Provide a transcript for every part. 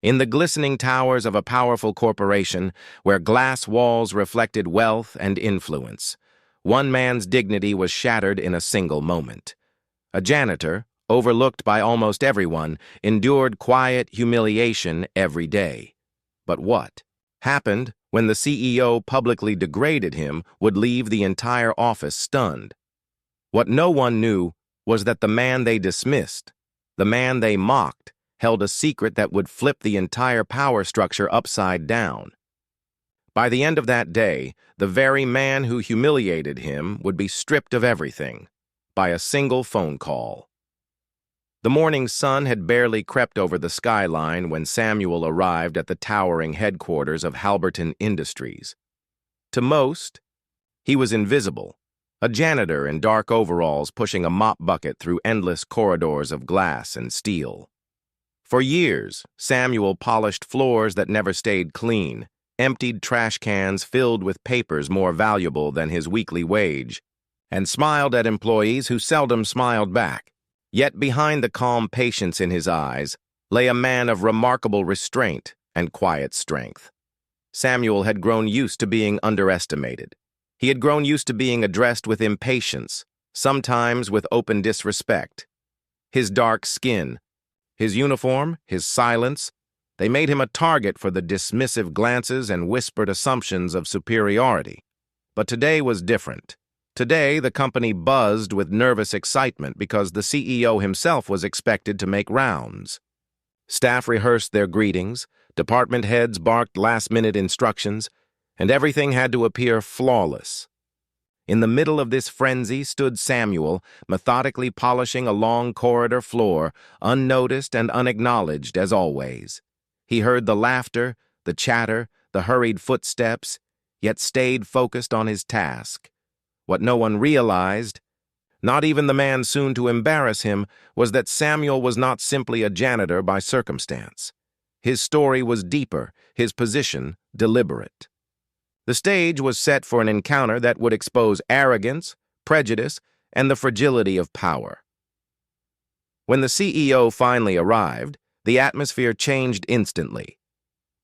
In the glistening towers of a powerful corporation, where glass walls reflected wealth and influence, one man's dignity was shattered in a single moment. A janitor, overlooked by almost everyone, endured quiet humiliation every day. But what happened when the CEO publicly degraded him would leave the entire office stunned. What no one knew was that the man they dismissed, the man they mocked, held a secret that would flip the entire power structure upside down. By the end of that day, the very man who humiliated him would be stripped of everything by a single phone call. The morning sun had barely crept over the skyline when Samuel arrived at the towering headquarters of Halberton Industries. To most, he was invisible, a janitor in dark overalls pushing a mop bucket through endless corridors of glass and steel. For years, Samuel polished floors that never stayed clean, emptied trash cans filled with papers more valuable than his weekly wage, and smiled at employees who seldom smiled back. Yet behind the calm patience in his eyes lay a man of remarkable restraint and quiet strength. Samuel had grown used to being underestimated. He had grown used to being addressed with impatience, sometimes with open disrespect. His dark skin, his uniform, his silence, they made him a target for the dismissive glances and whispered assumptions of superiority. But today was different. Today, the company buzzed with nervous excitement because the CEO himself was expected to make rounds. Staff rehearsed their greetings, department heads barked last-minute instructions, and everything had to appear flawless. In the middle of this frenzy stood Samuel, methodically polishing a long corridor floor, unnoticed and unacknowledged as always. He heard the laughter, the chatter, the hurried footsteps, yet stayed focused on his task. What no one realized, not even the man soon to embarrass him, was that Samuel was not simply a janitor by circumstance. His story was deeper, his position deliberate. The stage was set for an encounter that would expose arrogance, prejudice, and the fragility of power. When the CEO finally arrived, the atmosphere changed instantly.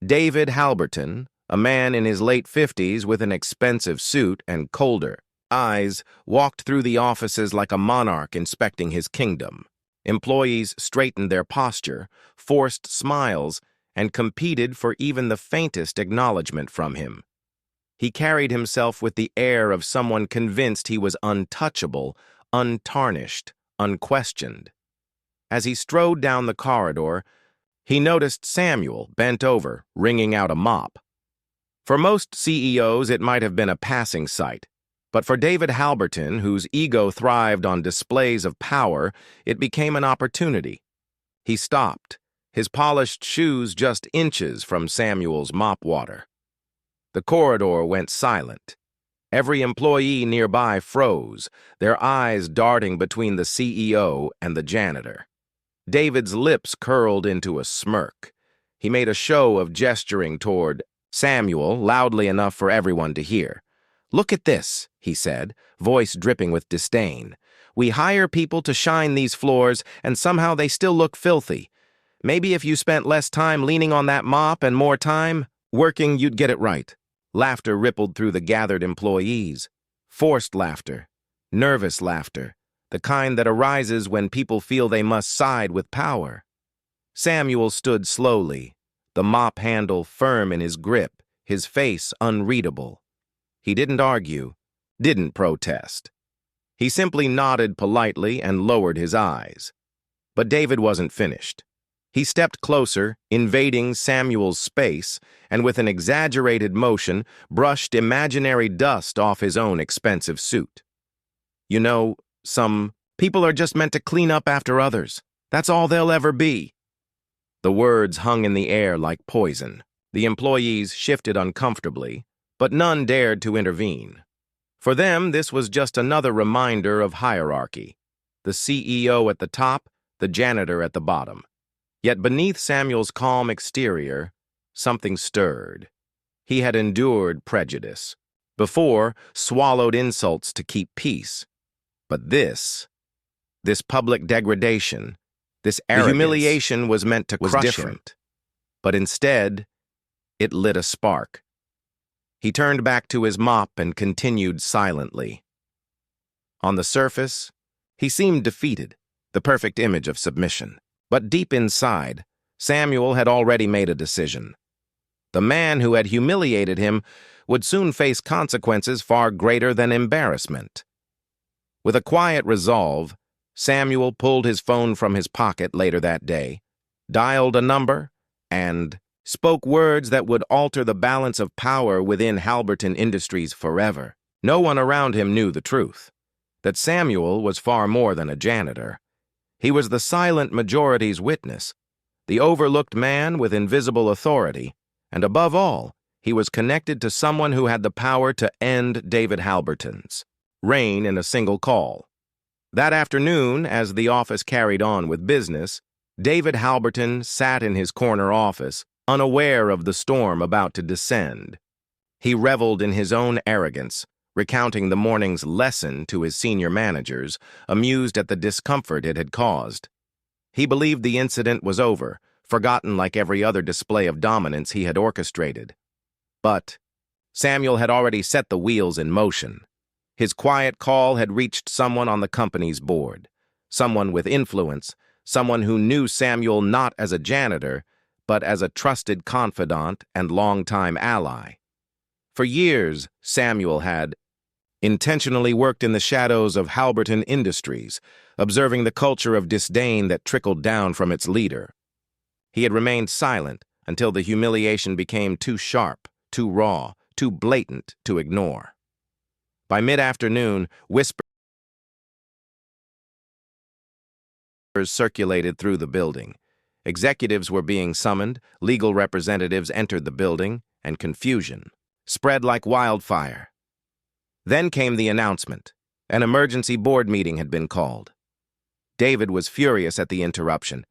David Halberton, a man in his late 50s with an expensive suit and colder eyes, walked through the offices like a monarch inspecting his kingdom. Employees straightened their posture, forced smiles, and competed for even the faintest acknowledgement from him. He carried himself with the air of someone convinced he was untouchable, untarnished, unquestioned. As he strode down the corridor, he noticed Samuel bent over, wringing out a mop. For most CEOs, it might have been a passing sight. But for David Halberton, whose ego thrived on displays of power, it became an opportunity. He stopped, his polished shoes just inches from Samuel's mop water. The corridor went silent. Every employee nearby froze, their eyes darting between the CEO and the janitor. David's lips curled into a smirk. He made a show of gesturing toward Samuel loudly enough for everyone to hear. "Look at this," he said, voice dripping with disdain. "We hire people to shine these floors, and somehow they still look filthy. Maybe if you spent less time leaning on that mop and more time working, you'd get it right." Laughter rippled through the gathered employees. Forced laughter, nervous laughter, the kind that arises when people feel they must side with power. Samuel stood slowly, the mop handle firm in his grip, his face unreadable. He didn't argue, didn't protest. He simply nodded politely and lowered his eyes. But David wasn't finished. He stepped closer, invading Samuel's space, and with an exaggerated motion, brushed imaginary dust off his own expensive suit. "You know, some people are just meant to clean up after others. That's all they'll ever be." The words hung in the air like poison. The employees shifted uncomfortably, but none dared to intervene. For them, this was just another reminder of hierarchy. The CEO at the top, the janitor at the bottom. Yet beneath Samuel's calm exterior, something stirred. He had endured prejudice. Before, swallowed insults to keep peace. But this public degradation, this arrogance, the humiliation was meant to crush him. but instead, it lit a spark. He turned back to his mop and continued silently. On the surface, he seemed defeated, the perfect image of submission. But deep inside, Samuel had already made a decision. The man who had humiliated him would soon face consequences far greater than embarrassment. With a quiet resolve, Samuel pulled his phone from his pocket later that day, dialed a number, and spoke words that would alter the balance of power within Halberton Industries forever. No one around him knew the truth, that Samuel was far more than a janitor. He was the silent majority's witness, the overlooked man with invisible authority, and above all, he was connected to someone who had the power to end David Halberton's reign in a single call. That afternoon, as the office carried on with business, David Halberton sat in his corner office, unaware of the storm about to descend. He reveled in his own arrogance, recounting the morning's lesson to his senior managers, amused at the discomfort it had caused. He believed the incident was over, forgotten like every other display of dominance he had orchestrated. But Samuel had already set the wheels in motion. His quiet call had reached someone on the company's board, someone with influence, someone who knew Samuel not as a janitor, but as a trusted confidant and longtime ally. For years, Samuel had intentionally worked in the shadows of Halberton Industries, observing the culture of disdain that trickled down from its leader. He had remained silent until the humiliation became too sharp, too raw, too blatant to ignore. By mid-afternoon, whispers circulated through the building. Executives were being summoned, legal representatives entered the building, and confusion spread like wildfire. Then came the announcement. An emergency board meeting had been called. David was furious at the interruption,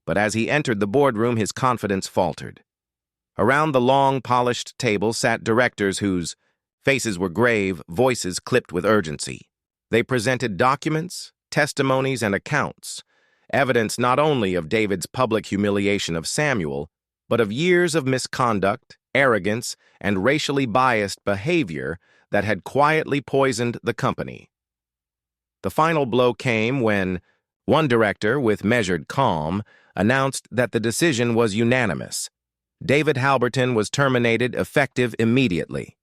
but as he entered the boardroom, his confidence faltered. Around the long, polished table sat directors whose faces were grave, voices clipped with urgency. They presented documents, testimonies, and accounts, evidence not only of David's public humiliation of Samuel, but of years of misconduct, arrogance, and racially biased behavior that had quietly poisoned the company. The final blow came when one director, with measured calm, announced that the decision was unanimous. David Halberton was terminated effective immediately.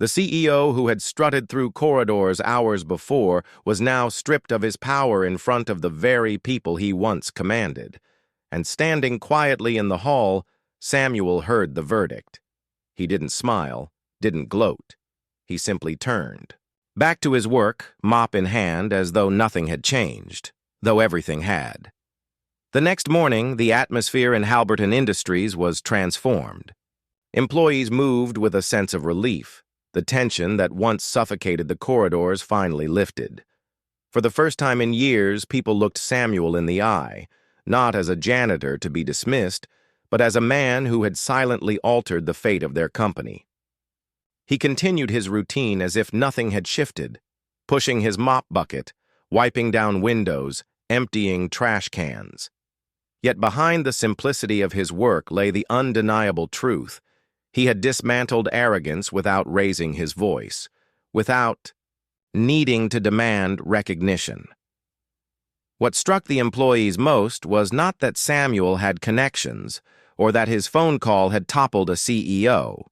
The CEO, who had strutted through corridors hours before, was now stripped of his power in front of the very people he once commanded. And standing quietly in the hall, Samuel heard the verdict. He didn't smile, didn't gloat. He simply turned back to his work, mop in hand, as though nothing had changed, though everything had. The next morning, the atmosphere in Halberton Industries was transformed. Employees moved with a sense of relief. The tension that once suffocated the corridors finally lifted. For the first time in years, people looked Samuel in the eye, not as a janitor to be dismissed, but as a man who had silently altered the fate of their company. He continued his routine as if nothing had shifted, pushing his mop bucket, wiping down windows, emptying trash cans. Yet behind the simplicity of his work lay the undeniable truth. He had dismantled arrogance without raising his voice, without needing to demand recognition. What struck the employees most was not that Samuel had connections, or that his phone call had toppled a CEO.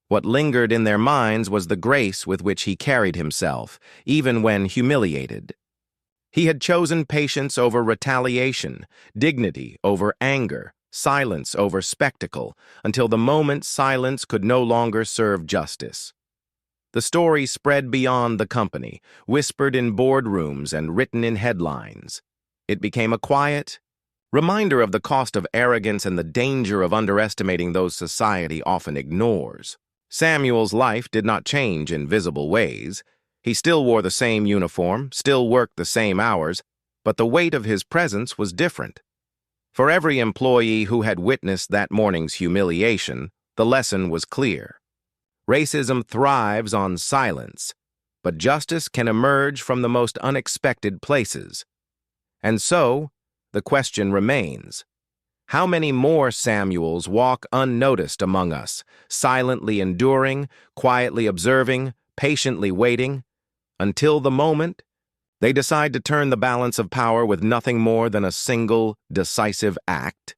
What lingered in their minds was the grace with which he carried himself, even when humiliated. He had chosen patience over retaliation, dignity over anger, silence over spectacle, until the moment silence could no longer serve justice. The story spread beyond the company, whispered in boardrooms and written in headlines. It became a quiet reminder of the cost of arrogance and the danger of underestimating those society often ignores. Samuel's life did not change in visible ways. He still wore the same uniform, still worked the same hours, but the weight of his presence was different. For every employee who had witnessed that morning's humiliation, the lesson was clear. Racism thrives on silence, but justice can emerge from the most unexpected places. And so, the question remains, How many more Samuels walk unnoticed among us, silently enduring, quietly observing, patiently waiting, until the moment they decide to turn the balance of power with nothing more than a single, decisive act?